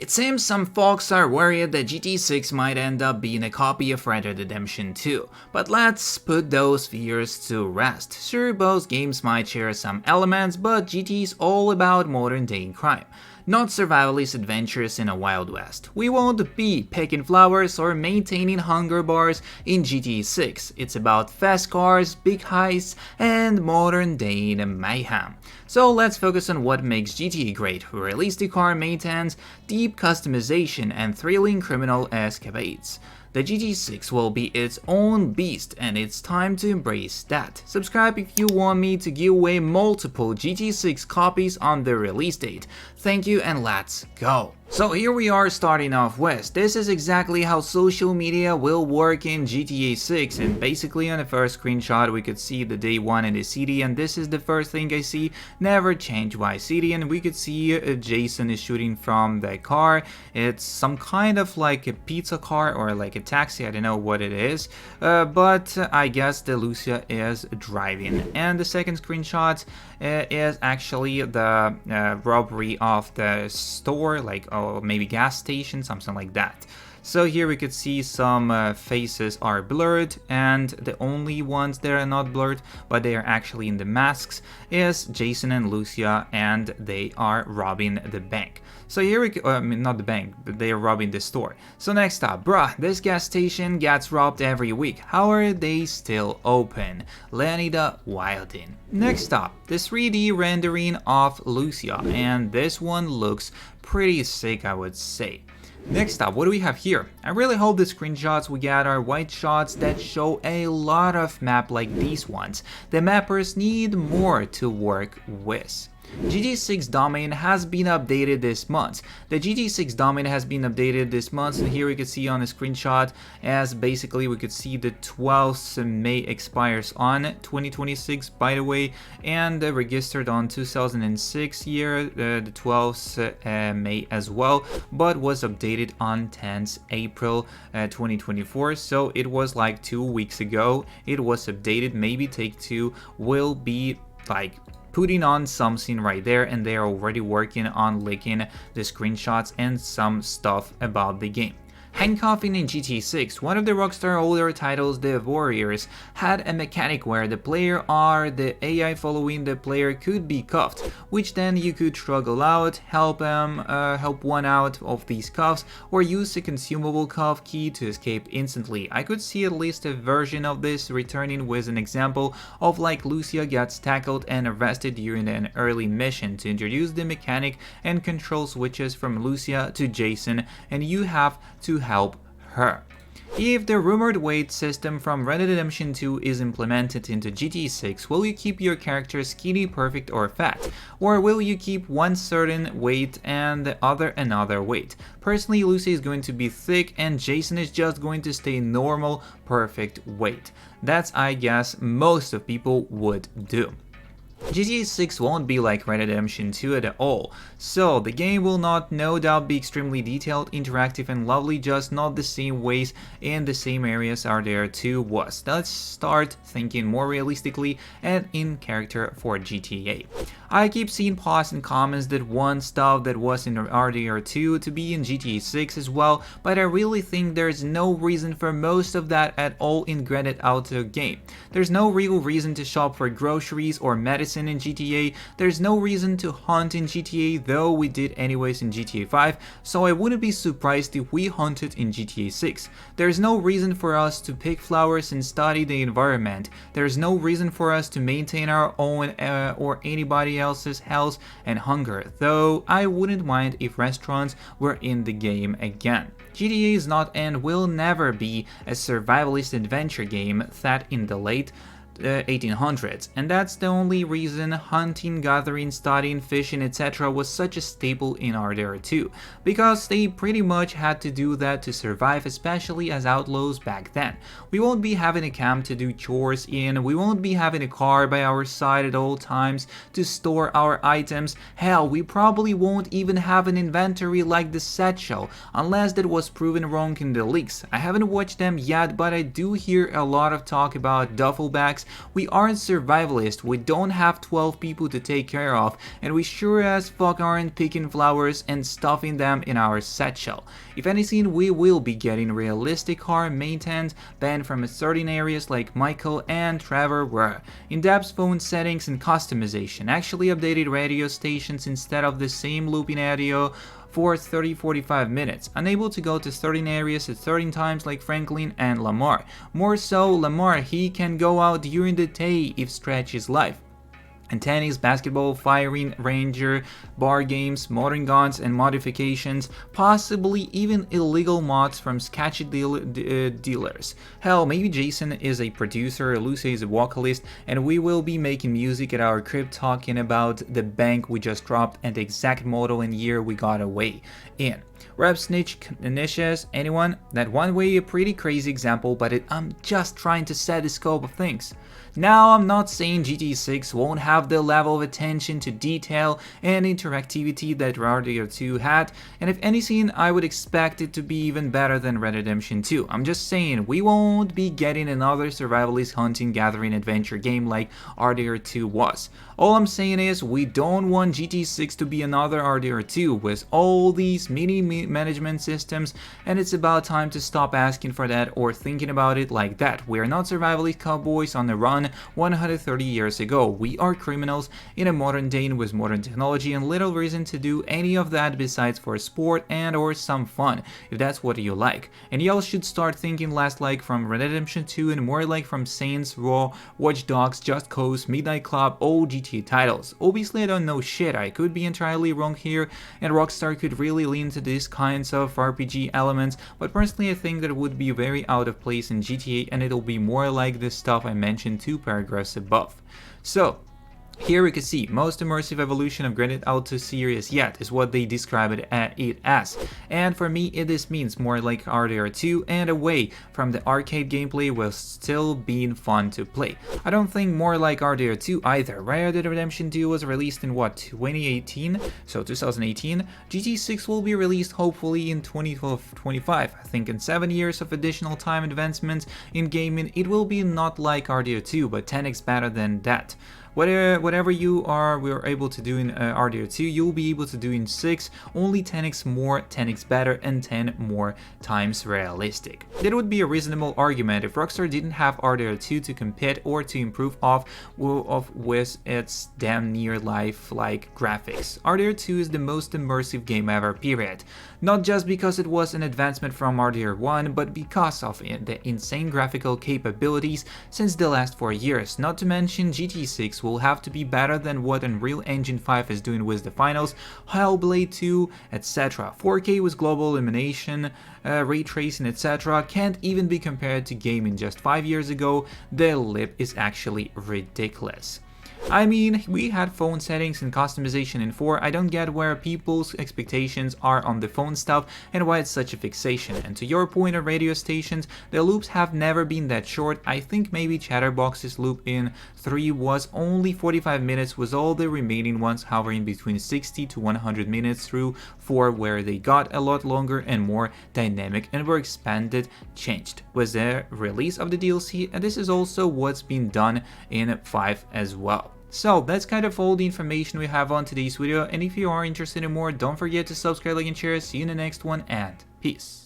It seems some folks are worried that GTA 6 might end up being a copy of Red Dead Redemption 2, but let's put those fears to rest. Sure, both games might share some elements, but GTA is all about modern day crime, not survivalist adventures in a Wild West. We won't be picking flowers or maintaining hunger bars in GTA 6. It's about fast cars, big heists, and modern day mayhem. So let's focus on what makes GTA great: realistic car maintenance, deep customization, and thrilling criminal escapades. The GTA 6 will be its own beast, and it's time to embrace that. Subscribe if you want me to give away multiple GTA 6 copies on the release date. Thank you, and let's go! So here we are starting off with. This is exactly how social media will work in GTA 6, and basically on the first screenshot we could see the day 1 in the city, and this is the first thing I see: never change Vice City, and we could see Jason is shooting from the car. It's some kind of like a pizza car or like a taxi, I don't know what it is, but I guess the Lucia is driving. And the second screenshot is actually the robbery of the store, like maybe gas station, something like that. So here we could see some faces are blurred, and the only ones that are not blurred but they are actually in the masks is Jason and Lucia, and they are robbing the bank. So here we not the bank, but they are robbing the store. So next up, bruh, this gas station gets robbed every week. How are they still open? Leonida Wildin. Next up, the 3D rendering of Lucia, and this one looks pretty sick, I would say. Next up, what do we have here? I really hope the screenshots we get are white shots that show a lot of map like these ones. The mappers need more to work with. GTA 6 domain has been updated this month. The GTA 6 domain has been updated this month, and here we can see on the screenshot as basically we could see the 12th May expires on 2026, by the way, and registered on 2006 year, the 12th May as well, but was updated on 10th April 2024, so it was like 2 weeks ago it was updated. Maybe Take-Two will be like putting on something right there, and they are already working on leaking the screenshots and some stuff about the game. Handcuffing in GTA 6, one of the Rockstar older titles, The Warriors, had a mechanic where the player or the AI following the player could be cuffed, which then you could struggle out, help one out of these cuffs, or use a consumable cuff key to escape instantly. I could see at least a version of this returning with an example of like Lucia gets tackled and arrested during an early mission to introduce the mechanic and control switches from Lucia to Jason, and you have to help her. If the rumored weight system from Red Dead Redemption 2 is implemented into GTA 6, will you keep your character skinny, perfect, or fat? Or will you keep one certain weight and the other another weight? Personally, Lucy is going to be thick and Jason is just going to stay normal, perfect weight. That's, I guess, most of people would do. GTA 6 won't be like Red Dead Redemption 2 at all, so the game will not no doubt be extremely detailed, interactive, and lovely, just not the same ways in the same areas RDR2 was. Let's start thinking more realistically and in character for GTA. I keep seeing posts and comments that want stuff that was in RDR2 to be in GTA 6 as well, but I really think there's no reason for most of that at all in Grand Theft Auto game. There's no real reason to shop for groceries or medicine in GTA, there's no reason to hunt in GTA, though we did anyways in GTA 5, so I wouldn't be surprised if we hunted in GTA 6. There's no reason for us to pick flowers and study the environment. There's no reason for us to maintain our own or anybody else's health and hunger, though I wouldn't mind if restaurants were in the game again. GTA is not and will never be a survivalist adventure game set in the late 1800s, and that's the only reason hunting, gathering, studying, fishing, etc. was such a staple in RDR2, because they pretty much had to do that to survive, especially as outlaws back then. We won't be having a camp to do chores in, we won't be having a car by our side at all times to store our items, hell, we probably won't even have an inventory like the set show, unless that was proven wrong in the leaks. I haven't watched them yet, but I do hear a lot of talk about duffel bags 6. We aren't survivalists, we don't have 12 people to take care of, and we sure as fuck aren't picking flowers and stuffing them in our satchel. If anything, we will be getting realistic car maintenance banned from certain areas like Michael and Trevor were. In-depth phone settings and customization, actually updated radio stations instead of the same looping audio for 30-45 minutes, unable to go to certain areas at certain times like Franklin and Lamar. More so, Lamar, he can go out during the day if stretch is life. And tennis, basketball, firing, ranger, bar games, modern guns and modifications, possibly even illegal mods from sketchy dealers. Hell, maybe Jason is a producer, Lucy is a vocalist, and we will be making music at our crib talking about the bank we just dropped and the exact model and year we got away in. Rap snitch, niches, anyone? That one way a pretty crazy example, but I'm just trying to set the scope of things. Now, I'm not saying GTA 6 won't have the level of attention to detail and interactivity that RDR2 had, and if anything, I would expect it to be even better than Red Dead Redemption 2. I'm just saying, we won't be getting another survivalist hunting gathering adventure game like RDR2 was. All I'm saying is, we don't want GTA 6 to be another RDR2 with all these mini management systems, and it's about time to stop asking for that or thinking about it like that. We're not survivalist cowboys on the run 130 years ago. We are criminals in a modern day with modern technology and little reason to do any of that besides for sport and or some fun, if that's what you like. And y'all should start thinking less like from Red Dead Redemption 2 and more like from Saints Row, Watch Dogs, Just Cause, Midnight Club, all GTA titles. Obviously I don't know shit, I could be entirely wrong here, and Rockstar could really lean to these kinds of RPG elements, but personally I think that it would be very out of place in GTA and it'll be more like the stuff I mentioned 2 paragraphs above. So, here we can see most immersive evolution of Grand Theft Auto series yet is what they describe it as, and for me this means more like RDR2 and away from the arcade gameplay while still being fun to play. I don't think more like RDR2 either. Red Dead Redemption 2 was released in what, 2018? So 2018. GTA 6 will be released hopefully in 2025. I think in 7 years of additional time advancements in gaming it will be not like RDR2 but 10x better than that. Whatever we were able to do in RDR2, you'll be able to do in 6, only 10x more, 10x better, and 10 more times realistic. That would be a reasonable argument if Rockstar didn't have RDR2 to compete or to improve off with its damn near life-like graphics. RDR2 is the most immersive game ever, period. Not just because it was an advancement from RDR1, but because of the insane graphical capabilities since the last 4 years. Not to mention GTA 6 will have to be better than what Unreal Engine 5 is doing with the finals, Hellblade 2, etc. 4K with global illumination, ray tracing, etc. can't even be compared to gaming just 5 years ago. The leap is actually ridiculous. I mean, we had phone settings and customization in 4, I don't get where people's expectations are on the phone stuff and why it's such a fixation. And to your point on radio stations, the loops have never been that short. I think maybe Chatterbox's loop in 3 was only 45 minutes with all the remaining ones hovering between 60 to 100 minutes through 4 where they got a lot longer and more dynamic and were expanded, changed with the release of the DLC, and this is also what's been done in 5 as well. So that's kind of all the information we have on today's video, and if you are interested in more, don't forget to subscribe, like and share. See you in the next one, and peace.